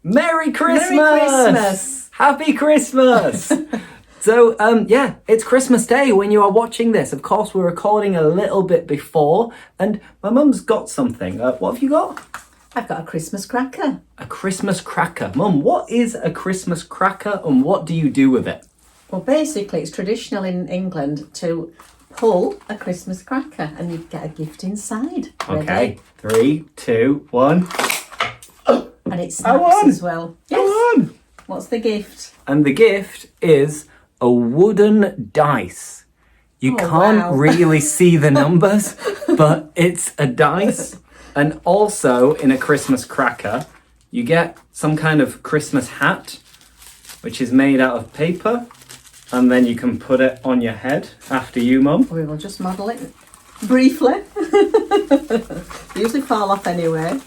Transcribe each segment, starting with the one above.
Merry Christmas! Merry Christmas! Happy Christmas! So, yeah, it's Christmas Day when you are watching this. Of course, we're recording a little bit before, and my mum's got something. What have you got? I've got a Christmas cracker. A Christmas cracker. Mum, what is a Christmas cracker and what do you do with it? Well, basically, it's traditional in England to pull a Christmas cracker and you get a gift inside. Okay, 3, 2, 1. And it snaps as well. Yes. I won! What's the gift? And the gift is a wooden dice. You can't really see the numbers, but it's a dice. And also, in a Christmas cracker, you get some kind of Christmas hat, which is made out of paper. And then you can put it on your head after you, Mum. We will just model it briefly. They usually fall off anyway.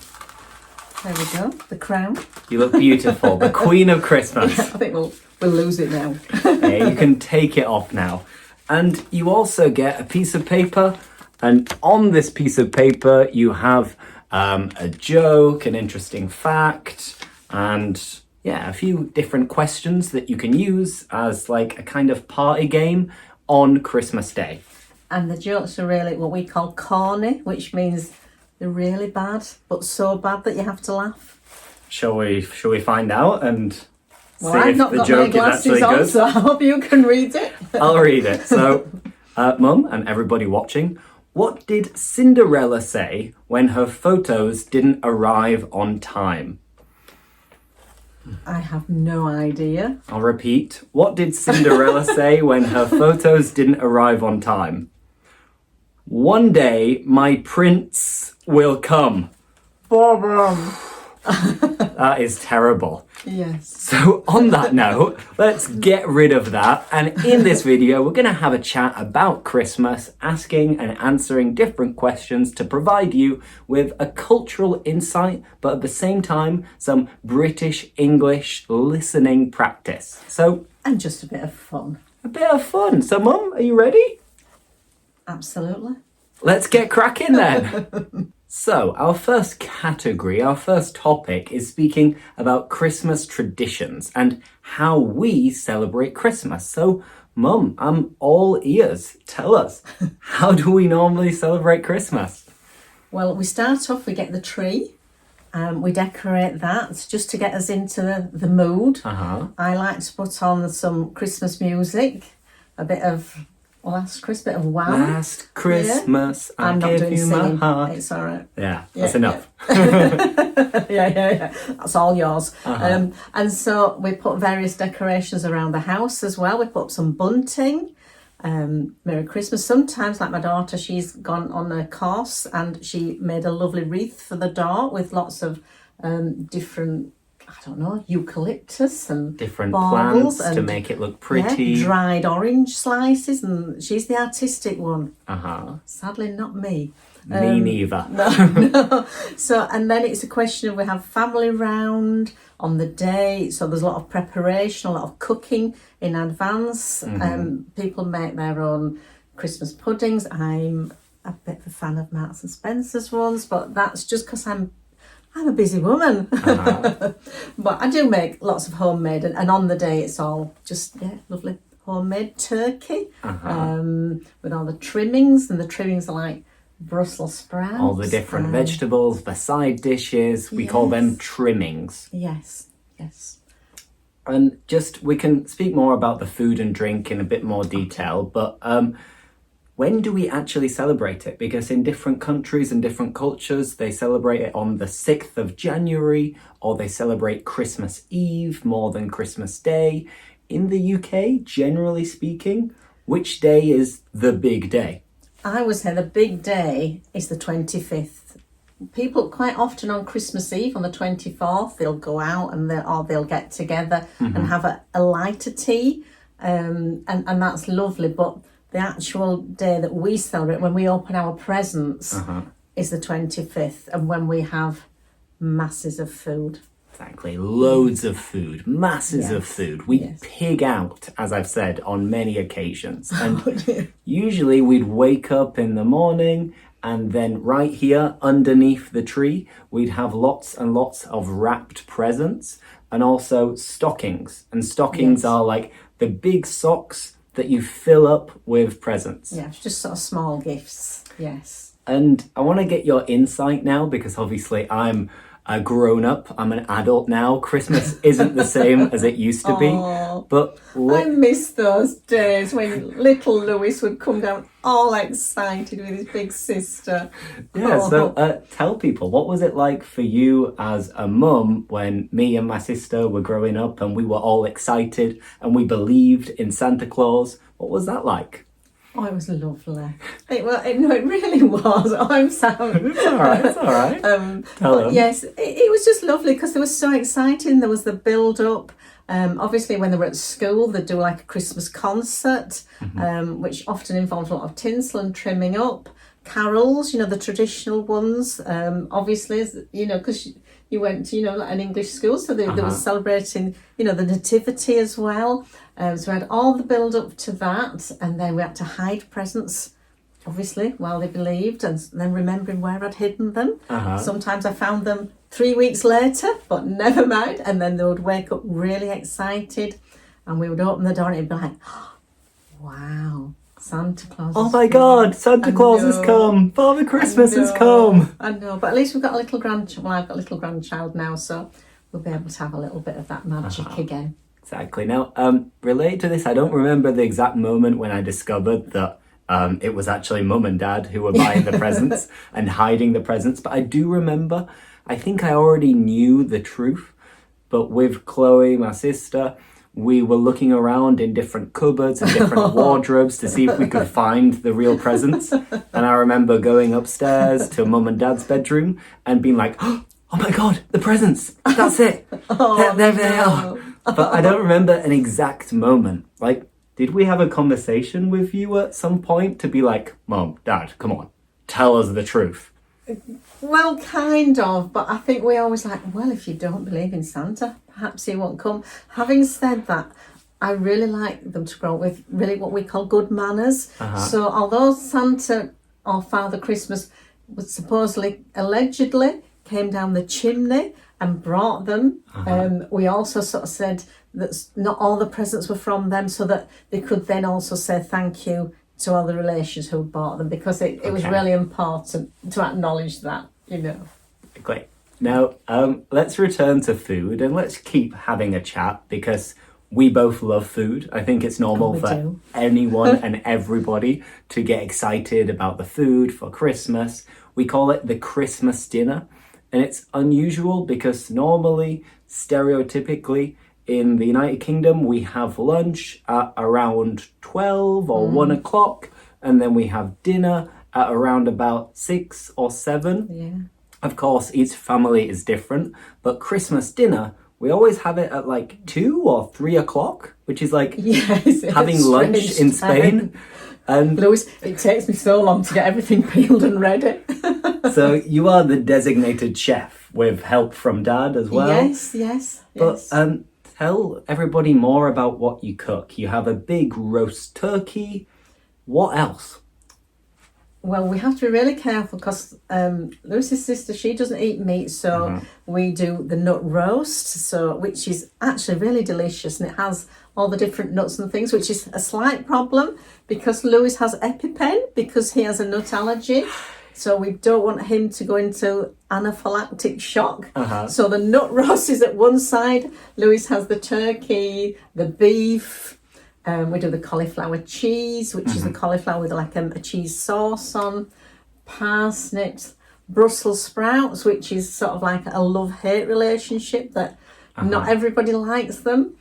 There we go. The crown. You look beautiful. The Queen of Christmas. Yeah, I think we'll lose it now. Yeah, you can take it off now. And you also get a piece of paper. And on this piece of paper, you have a joke, an interesting fact, and yeah, a few different questions that you can use as like a kind of party game on Christmas Day. And the jokes are really what we call corny, which means they're really bad, but so bad that you have to laugh. Shall we find out and see I've if not the got joke my is glasses actually on, good? so I hope you can read it. I'll read it. So, Mum and everybody watching, what did Cinderella say when her photos didn't arrive on time? I have no idea. I'll repeat. What did Cinderella say when her photos didn't arrive on time? One day, my prince will come. That is terrible. Yes. So on that note, let's get rid of that. And in this video, we're going to have a chat about Christmas, asking and answering different questions to provide you with a cultural insight, but at the same time, some British English listening practice. So, And just a bit of fun. a bit of fun. So, Mum, are you ready? Absolutely. Let's get cracking then. So, our first category, our first topic is speaking about Christmas traditions and how we celebrate Christmas. So, Mum, I'm all ears. Tell us, how do we normally celebrate Christmas? Well, we start off, we get the tree. We decorate that just to get us into the mood. I like to put on some Christmas music, a bit of Last Christmas, bit of wow. Last Christmas, I'm not gave doing you singing. my heart. It's all right. Yeah, that's enough. Yeah. That's all yours. And so we put various decorations around the house as well. We put up some bunting. Merry Christmas. Sometimes, like my daughter, she's gone on a course and she made a lovely wreath for the door with lots of different, I don't know, eucalyptus and Different baubles plants to make it look pretty. Yeah, dried orange slices, and she's the artistic one. Sadly, not me. Me neither. No. So, and then it's a question of we have family round on the day. So there's a lot of preparation, a lot of cooking in advance. People make their own Christmas puddings. I'm a bit of a fan of Marks and Spencer's ones, but that's just because I'm a busy woman. But I do make lots of homemade, and on the day it's all just lovely homemade turkey with all the trimmings, and the trimmings are like Brussels sprouts. All the different vegetables, the side dishes, we call them trimmings. Yes. And just, we can speak more about the food and drink in a bit more detail, but when do we actually celebrate it? Because in different countries and different cultures, they celebrate it on the 6th of January, or they celebrate Christmas Eve more than Christmas Day. In the UK, generally speaking, which day is the big day? I would say the big day is the 25th. People quite often on Christmas Eve, on the 24th, they'll go out and they'll get together and have a lighter tea, and that's lovely. But the actual day that we celebrate, when we open our presents, is the 25th, and when we have masses of food. Exactly. Loads of food, masses of food. We pig out, as I've said, on many occasions. And usually we'd wake up in the morning And then right here underneath the tree, we'd have lots and lots of wrapped presents and also stockings. And stockings are like the big socks that you fill up with presents. Yeah, it's just sort of small gifts. Yes. And I want to get your insight now because obviously I'm a grown up, I'm an adult now. Christmas isn't the same as it used to be. But I miss those days when little Lewis would come down all excited with his big sister. Yeah, so tell people, what was it like for you as a mum when me and my sister were growing up and we were all excited and we believed in Santa Claus? What was that like? Oh, it was lovely. It really was. I'm sorry. It's all right. Tell them. Yes, it was just lovely because they were so exciting. There was the build-up. Obviously, when they were at school, they'd do like a Christmas concert, which often involved a lot of tinsel and trimming up. Carols, the traditional ones, obviously, because you went to, an English school, so they were celebrating, the nativity as well. So we had all the build up to that, and then we had to hide presents, obviously, while they believed, and then remembering where I'd hidden them. Sometimes I found them 3 weeks later, but never mind. And then they would wake up really excited, and we would open the door and it'd be like, oh, wow, Santa Claus. Oh my God, Santa Claus has come. Father Christmas has come. I know, but at least we've got a little grandchild. Well, I've got a little grandchild now, so we'll be able to have a little bit of that magic again. Exactly. Now, related to this, I don't remember the exact moment when I discovered that it was actually mum and dad who were buying the presents and hiding the presents. But I do remember, I think I already knew the truth. But with Chloe, my sister, we were looking around in different cupboards and different wardrobes to see if we could find the real presents. And I remember going upstairs to mum and dad's bedroom and being like, oh my God, the presents. That's it. There they are. But I don't remember an exact moment. Like, did we have a conversation with you at some point to be like, Mum, Dad, come on, tell us the truth? Well, kind of, but I think we always well, if you don't believe in Santa, perhaps he won't come. Having said that, I really like them to grow up with really what we call good manners. So although Santa or Father Christmas was supposedly, allegedly, came down the chimney and brought them, we also sort of said that not all the presents were from them, so that they could then also say thank you to all the relations who bought them, because it was really important to acknowledge that, Great. Now, let's return to food and let's keep having a chat because we both love food. I think it's normal for anyone and everybody to get excited about the food for Christmas. We call it the Christmas dinner. And it's unusual because normally, stereotypically, in the United Kingdom, we have lunch at around 12 or 1 o'clock, and then we have dinner at around about 6 or 7. Yeah. Of course, each family is different, but Christmas dinner, we always have it at like 2 or 3 o'clock, which is like having lunch in Spain. And Lewis, it takes me so long to get everything peeled and ready. So you are the designated chef with help from Dad as well? Yes. But tell everybody more about what you cook. You have a big roast turkey. What else? Well, we have to be really careful because Lewis's sister, she doesn't eat meat, so we do the nut roast, which is actually really delicious, and it has all the different nuts and things, which is a slight problem because Lewis has EpiPen because he has a nut allergy. So we don't want him to go into anaphylactic shock. So the nut roast is at one side. Lewis has the turkey, the beef. We do the cauliflower cheese, which is the cauliflower with like a cheese sauce on, parsnips, Brussels sprouts, which is sort of like a love-hate relationship that not everybody likes them.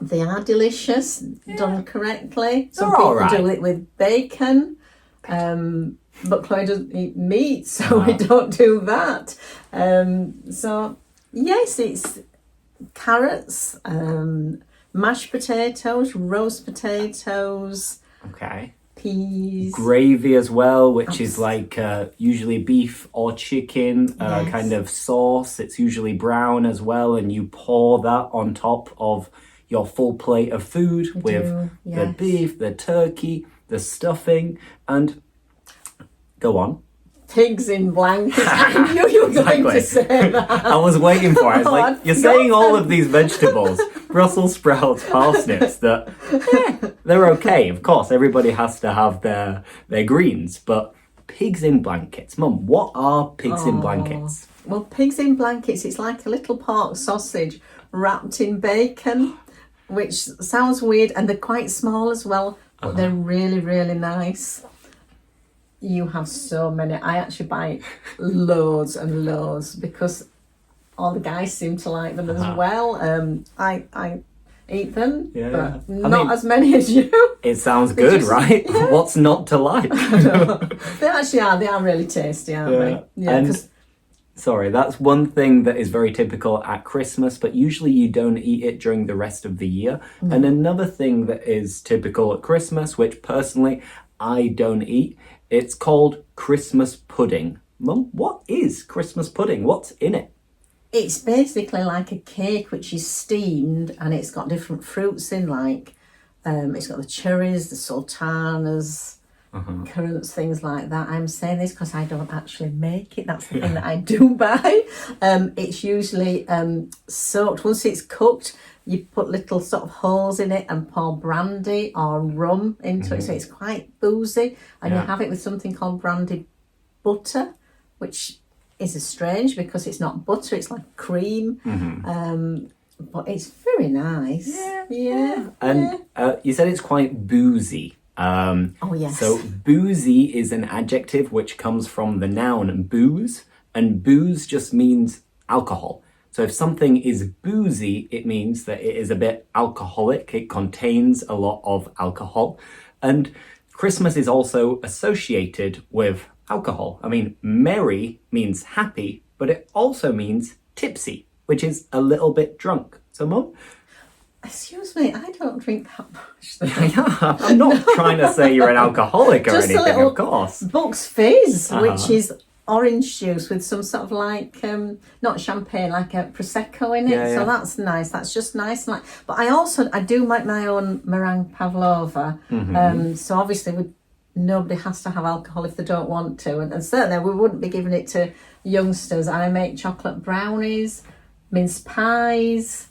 They are delicious, done correctly. Some people do it with bacon, but Chloe doesn't eat meat, so we don't do that. So yes, it's carrots, mashed potatoes, roast potatoes, peas, gravy as well, which is like usually beef or chicken kind of sauce. It's usually brown as well, and you pour that on top of your full plate of food with the beef, the turkey, the stuffing, and go on. pigs in blankets. I knew you were going to say that. I was waiting for it. It's like, you're saying all of these vegetables, Brussels sprouts, parsnips, that they're okay. Of course, everybody has to have their greens, but pigs in blankets. Mum, what are pigs in blankets? Well, pigs in blankets, it's like a little pork sausage wrapped in bacon, which sounds weird, and they're quite small as well, but they're really, really nice. You have so many. I actually buy loads and loads because all the guys seem to like them as well. I eat them, but not as many as you. It sounds good, right? Yeah. What's not to like? They actually are. They are really tasty, aren't they? Yeah. And, sorry, that's one thing that is very typical at Christmas, but usually you don't eat it during the rest of the year. And another thing that is typical at Christmas, which personally I don't eat, it's called Christmas pudding. Mum, what is Christmas pudding? What's in it? It's basically like a cake which is steamed, and it's got different fruits in, like it's got the cherries, the sultanas, currants, things like that. I'm saying this because I don't actually make it. That's the thing that I do buy. It's usually soaked. Once it's cooked, you put little sort of holes in it and pour brandy or rum into it, so it's quite boozy. And you have it with something called brandy butter, which is strange because it's not butter, it's like cream. But it's very nice. Yeah. And you said it's quite boozy. Oh, yes. So boozy is an adjective which comes from the noun booze, and booze just means alcohol. So if something is boozy, it means that it is a bit alcoholic. It contains a lot of alcohol. And Christmas is also associated with alcohol. I mean, merry means happy, but it also means tipsy, which is a little bit drunk. So, Mum? Excuse me, I don't drink that much. I'm not trying to say you're an alcoholic or Just anything, of course. Bucks Fizz, which is orange juice with some sort of like not champagne, like a prosecco in it. So that's nice. That's just nice. But I do make my own meringue pavlova. So obviously nobody has to have alcohol if they don't want to, and certainly we wouldn't be giving it to youngsters. I make chocolate brownies, mince pies.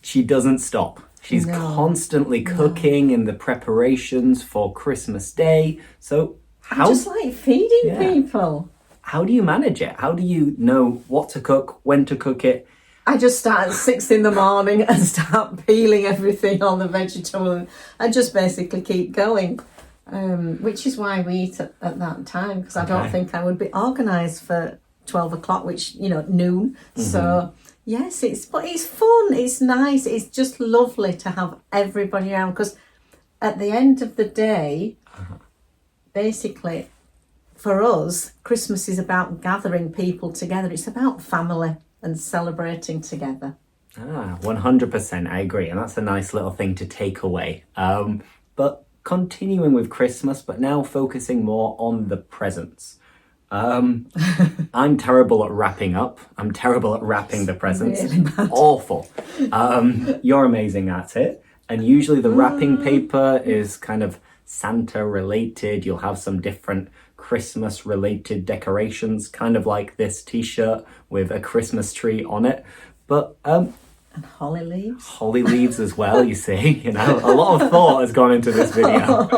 She doesn't stop. She's constantly cooking in the preparations for Christmas Day. So I just like feeding people. How do you manage it? How do you know what to cook, when to cook it? I just start at 6 a.m. and start peeling everything on the vegetable and just basically keep going. Which is why we eat at that time, because I don't think I would be organised for 12 o'clock, which, noon. So yes, it's fun, it's nice, it's just lovely to have everybody around, because at the end of the day, basically, for us, Christmas is about gathering people together. It's about family and celebrating together. 100%, I agree, and that's a nice little thing to take away. But continuing with Christmas, but now focusing more on the presents. I'm terrible at wrapping up. I'm terrible at wrapping the presents. Really bad. Awful. You're amazing at it. And usually the wrapping paper is kind of Santa related. You'll have some different Christmas related decorations, kind of like this t-shirt with a Christmas tree on it. But and holly leaves. Holly leaves as well, you see. A lot of thought has gone into this video.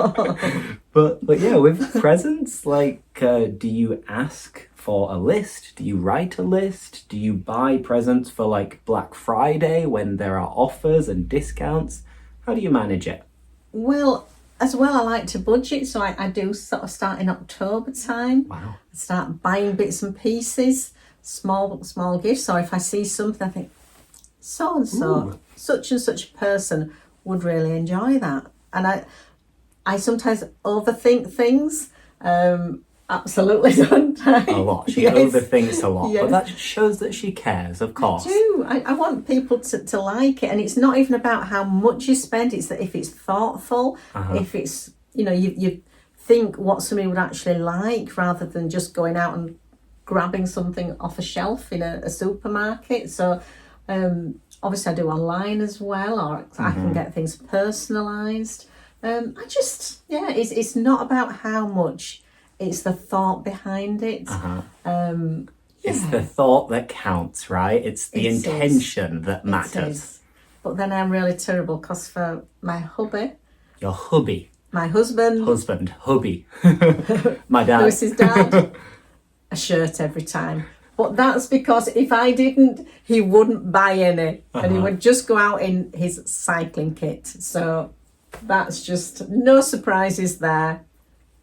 But yeah, with presents, like, do you ask for a list? Do you write a list? Do you buy presents for like Black Friday when there are offers and discounts? How do you manage it? Well, as well, I like to budget, so I do sort of start in October time. Wow. I start buying bits and pieces, small gifts. So if I see something, I think, so-and-so, such and such a person would really enjoy that. And I sometimes overthink things. Absolutely, don't I? A lot. She overthinks a lot, but that shows that she cares, of course. I do. I want people to like it, and it's not even about how much you spend. It's that if it's thoughtful, if it's, you think what somebody would actually like, rather than just going out and grabbing something off a shelf in a supermarket. So obviously I do online as well, or I can get things personalised. It's not about how much. it's the thought behind it. It's the thought that counts, right? It's the It is. intention that It matters. is. But then I'm really terrible because for my hubby, Your hubby, my husband, hubby, my dad. Lewis's dad, a shirt every time. But that's because if I didn't, he wouldn't buy any. And he would just go out in his cycling kit. So that's just no surprises there.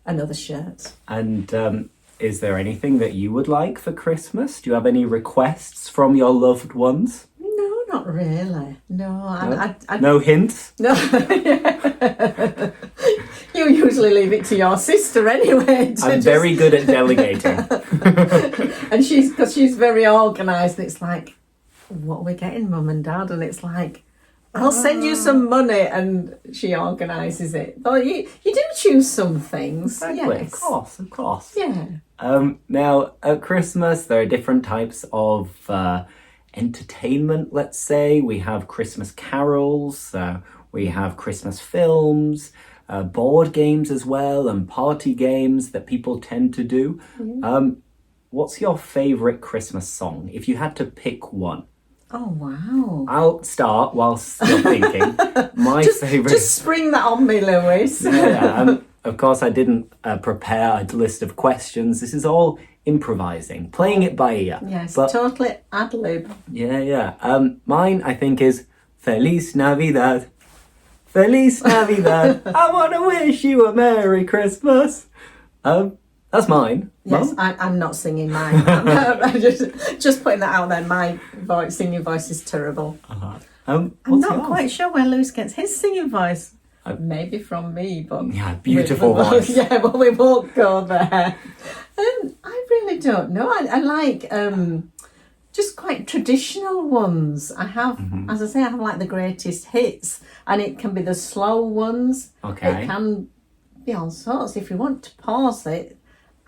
Another shirt. And is there anything that you would like for Christmas? Do you have any requests from your loved ones? No, not really. No, No hints? No. You usually leave it to your sister anyway. I'm very good at delegating. And because she's very organised, and it's like, what are we getting, Mum and Dad? And it's like, I'll send you some money, and she organises it. But you do choose some things. Exactly. Yes. Of course. Yeah. Now, at Christmas, there are different types of entertainment, let's say. We have Christmas carols, we have Christmas films, board games as well, and party games that people tend to do. What's your favourite Christmas song, if you had to pick one? Oh, wow. I'll start whilst you're thinking. My favourite... Just spring that on me, Lewis. Yeah, of course, I didn't prepare a list of questions. This is all improvising, playing it by ear. Yes, but, totally ad lib. Yeah. Mine, I think, is Feliz Navidad. Feliz Navidad. I want to wish you a Merry Christmas. That's mine. Yes, Mum? I'm not singing mine. I'm just putting that out there. My singing voice is terrible. I'm not quite sure where Lewis gets his singing voice. Maybe from me, but yeah, beautiful voice. Yeah, but we won't go there. I really don't know. I like just quite traditional ones. I have, as I say, I have like the greatest hits, and it can be the slow ones. Okay. It can be all sorts. If you want to pause it,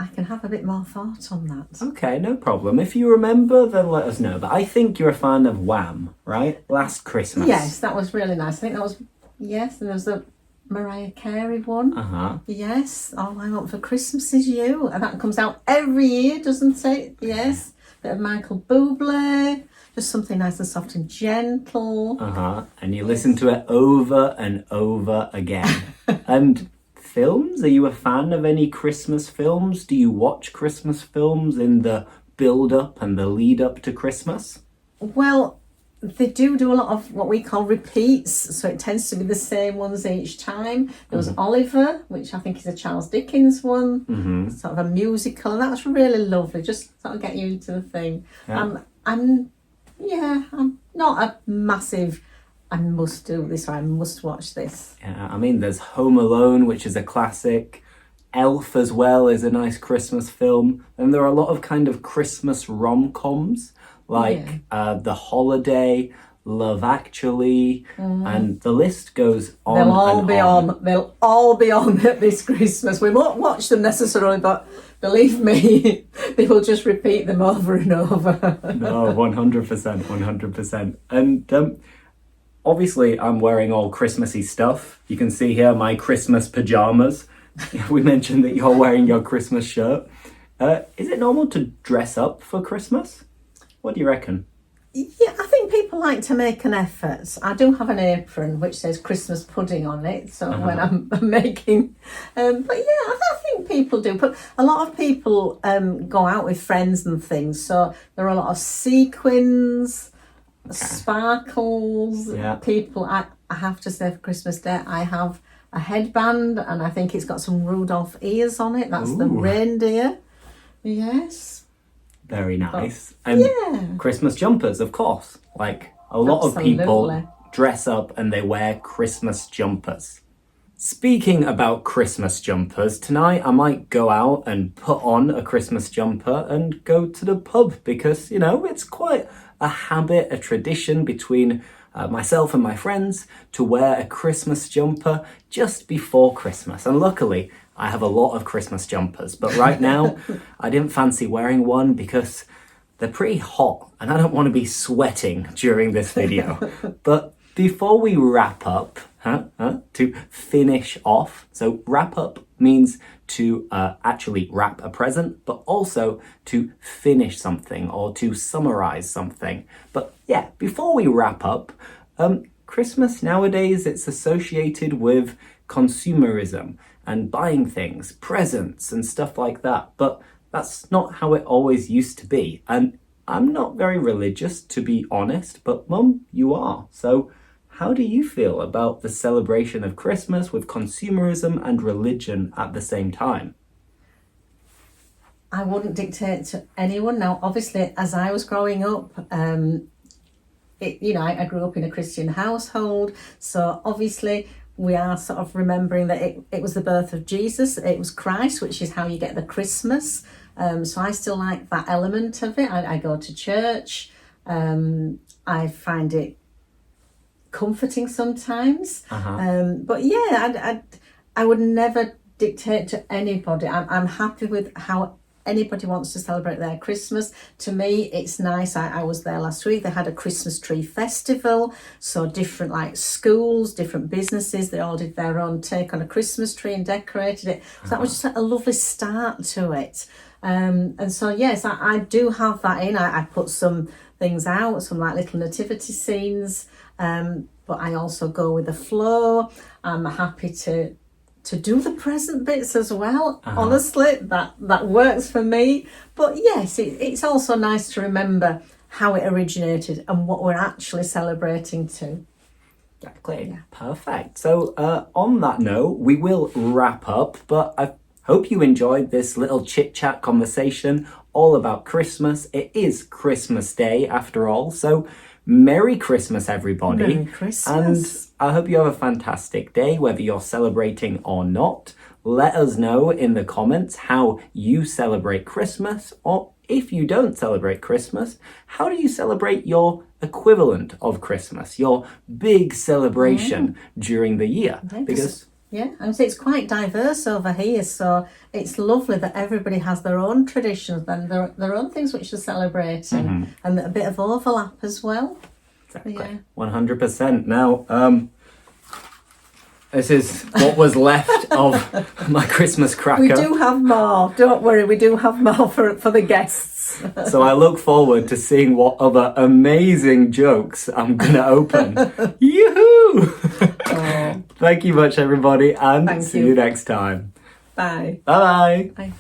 I can have a bit more thought on that. Okay, no problem. If you remember, then let us know. But I think you're a fan of Wham, right? Last Christmas. Yes, that was really nice. I think that was, yes, and there was the Mariah Carey one. Yes, All I Want for Christmas Is You. And that comes out every year, doesn't it? Yes. Bit of Michael Bublé. Just something nice and soft and gentle. And you listen to it over and over again. And films? Are you a fan of any Christmas films? Do you watch Christmas films in the build-up and the lead-up to Christmas? Well, they do a lot of what we call repeats, so it tends to be the same ones each time. There was Oliver, which I think is a Charles Dickens one, sort of a musical, and that's really lovely, just sort of get you into the thing. Yeah. I'm not a massive, I must do this or I must watch this. Yeah, I mean, there's Home Alone, which is a classic. Elf as well is a nice Christmas film. And there are a lot of kind of Christmas rom-coms, like The Holiday, Love Actually, and the list goes on. They'll all be on this Christmas. We won't watch them necessarily, but believe me, they will just repeat them over and over. No, 100%. And obviously I'm wearing all Christmassy stuff. You can see here my Christmas pajamas. We mentioned that you're wearing your Christmas shirt. Is it normal to dress up for Christmas? What do you reckon? Yeah, I think people like to make an effort. I do have an apron which says Christmas pudding on it, so when I'm making... but yeah, I think people do. But a lot of people go out with friends and things, so there are a lot of sequins, sparkles. Yeah. People, I have to say for Christmas Day, I have a headband, and I think it's got some Rudolph ears on it. That's the reindeer. Yes. Very nice. And Christmas jumpers, of course. Like, a lot of people dress up and they wear Christmas jumpers. Speaking about Christmas jumpers, tonight I might go out and put on a Christmas jumper and go to the pub because, you know, it's quite a habit, a tradition between myself and my friends to wear a Christmas jumper just before Christmas. And luckily, I have a lot of Christmas jumpers, but right now I didn't fancy wearing one because they're pretty hot and I don't want to be sweating during this video. But before we wrap up, to finish off, so wrap up means to actually wrap a present, but also to finish something or to summarize something. But yeah, before we wrap up, Christmas nowadays, it's associated with consumerism and buying things, presents and stuff like that. But that's not how it always used to be. And I'm not very religious, to be honest, but Mum, you are. So how do you feel about the celebration of Christmas with consumerism and religion at the same time? I wouldn't dictate to anyone. Now, obviously, as I was growing up, I grew up in a Christian household. So obviously, we are sort of remembering that it was the birth of Jesus. It was Christ, which is how you get the Christmas. So I still like that element of it. I go to church. I find it comforting sometimes. But yeah, I would never dictate to anybody. I'm happy with how anybody wants to celebrate their Christmas. To me, it's nice. I was there last week. They had a Christmas tree festival. So different like schools, different businesses, they all did their own take on a Christmas tree and decorated it. So that was just a lovely start to it. And so, yes, I do have that in. I put some things out, some like little nativity scenes. But I also go with the flow. I'm happy to do the present bits as well. Honestly, that works for me. But yes, it's also nice to remember how it originated and what we're actually celebrating too. Exactly. Yeah. Perfect. So on that note, we will wrap up, but I hope you enjoyed this little chit-chat conversation all about Christmas. It is Christmas Day after all, so Merry Christmas, everybody. Merry Christmas. And I hope you have a fantastic day, whether you're celebrating or not. Let us know in the comments how you celebrate Christmas, or if you don't celebrate Christmas, how do you celebrate your equivalent of Christmas, your big celebration during the year? Yeah, I would say it's quite diverse over here, so it's lovely that everybody has their own traditions and their own things which they're celebrating, and a bit of overlap as well. Exactly. Yeah. 100%. Now, this is what was left of my Christmas cracker. We do have more. Don't worry, we do have more for the guests. So I look forward to seeing what other amazing jokes I'm going to open. Yoo-hoo! Oh. Thank you much, everybody, and see you next time. Bye. Bye-bye. Bye.